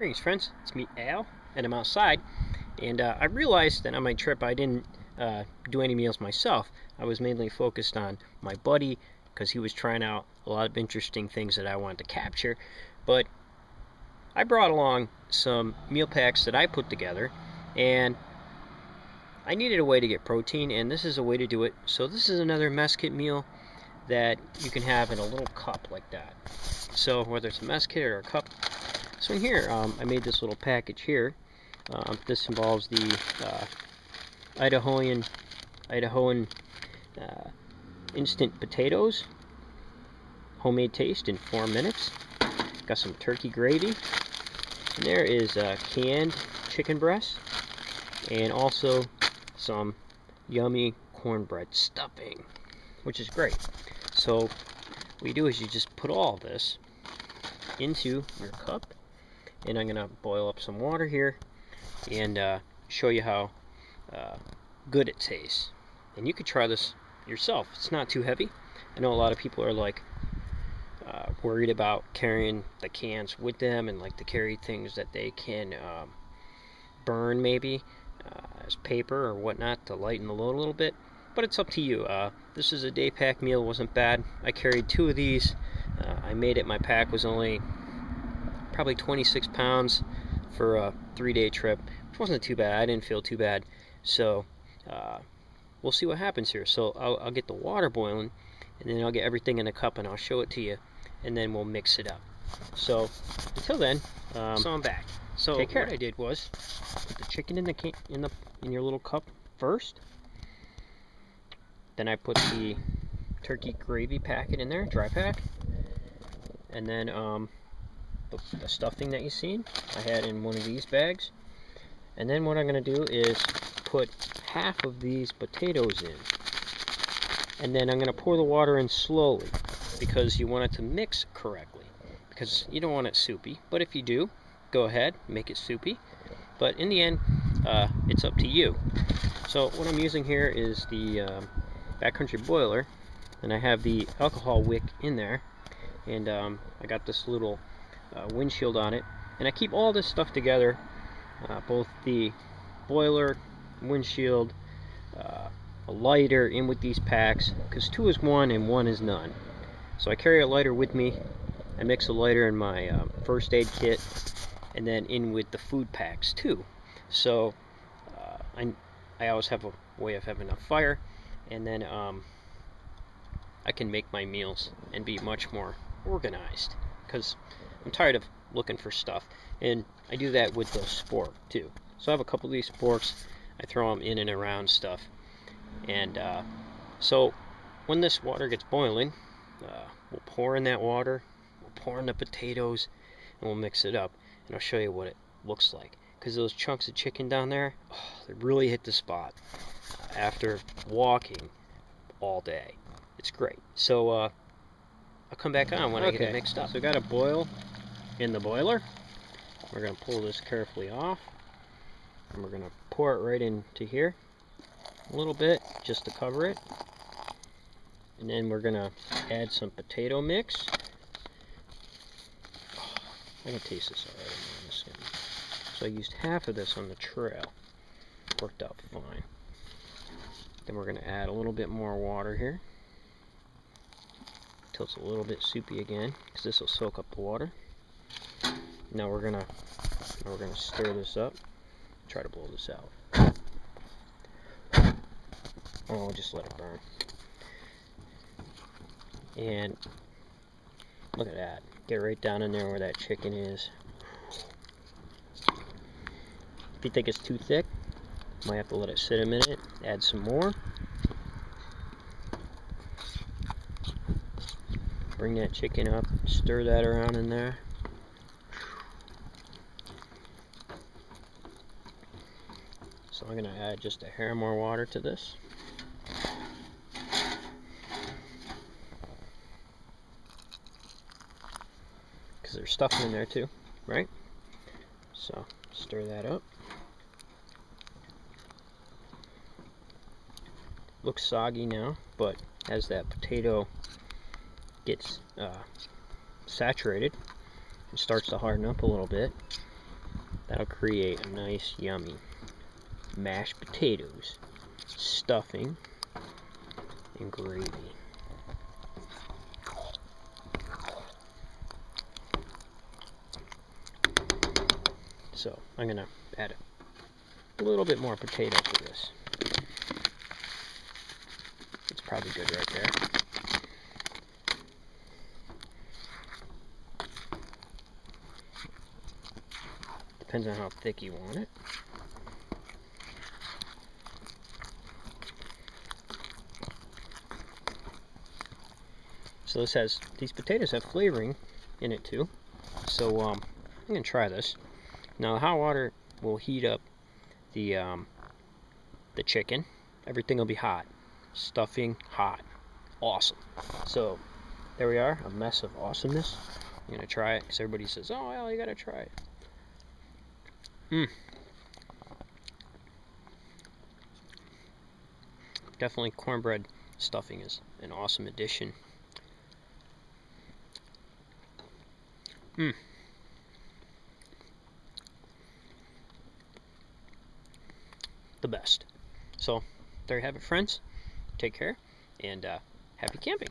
Greetings, friends. It's me, Al, and I'm outside. And I realized that on my trip I didn't do any meals myself. I was mainly focused on my buddy because he was trying out a lot of interesting things that I wanted to capture. But I brought along some meal packs that I put together, and I needed a way to get protein, and this is a way to do it. So this is another mess kit meal that you can have in a little cup like that. So whether it's a mess kit or a cup. So in here, I made this little package here. This involves the Idahoan instant potatoes, homemade taste in 4 minutes. Got some turkey gravy, and there is canned chicken breast, and also some yummy cornbread stuffing, which is great. So what you do is you just put all this into your cup, and I'm gonna boil up some water here and show you how good it tastes. And you could try this yourself. It's not too heavy. I know a lot of people are like worried about carrying the cans with them and like to carry things that they can burn maybe as paper or whatnot to lighten the load a little bit, but it's up to you. This is a day pack meal. It wasn't bad. I carried 2 of these. I made it. My pack was only probably 26 pounds for a 3-day trip, which wasn't too bad. I didn't feel too bad. So we'll see what happens here. So I'll get the water boiling, and then I'll get everything in a cup and I'll show it to you, and then we'll mix it up. So until then, so I'm back. So take care. What I did was put the chicken in your little cup first. Then I put the turkey gravy packet in there, dry pack, and then the stuffing that you've seen I had in one of these bags. And then what I'm going to do is put half of these potatoes in, and then I'm going to pour the water in slowly because you want it to mix correctly, because you don't want it soupy. But if you do, go ahead, make it soupy, but in the end it's up to you. So what I'm using here is the Backcountry boiler, and I have the alcohol wick in there, and I got this little windshield on it, and I keep all this stuff together, both the boiler, windshield, a lighter in with these packs, because 2 is 1 and 1 is none. So I carry a lighter with me. I mix a lighter in my first aid kit, and then in with the food packs too. So I always have a way of having enough fire, and then I can make my meals and be much more organized, because I'm tired of looking for stuff. And I do that with the spork too. So I have a couple of these sporks. I throw them in and around stuff. And so when this water gets boiling, we'll pour in that water, we'll pour in the potatoes, and we'll mix it up. And I'll show you what it looks like, because those chunks of chicken down there, they really hit the spot after walking all day. It's great. So I'll come back on when I get it mixed up. So I got a boil in the boiler. We're going to pull this carefully off, and we're going to pour it right into here a little bit just to cover it. And then we're going to add some potato mix. I can taste this already. So I used half of this on the trail. Worked out fine. Then we're going to add a little bit more water here until it's a little bit soupy again, because this will soak up the water. Now we're gonna stir this up. Try to blow this out. Oh, I'll just let it burn. And look at that. Get right down in there where that chicken is. If you think it's too thick, might have to let it sit a minute. Add some more. Bring that chicken up. Stir that around in there. So I'm going to add just a hair more water to this. Because there's stuffing in there too, right? So stir that up. Looks soggy now, but as that potato gets saturated, it starts to harden up a little bit. That'll create a nice, yummy mashed potatoes, stuffing, and gravy. So I'm gonna add a little bit more potato to this. It's probably good right there. Depends on how thick you want it. So these potatoes have flavoring in it too. So I'm gonna try this. Now the hot water will heat up the chicken. Everything will be hot. Stuffing hot. Awesome. So there we are, a mess of awesomeness. I'm gonna try it because everybody says, "Oh, well, you gotta try it." Definitely cornbread stuffing is an awesome addition. The best. So there you have it, friends. Take care and happy camping.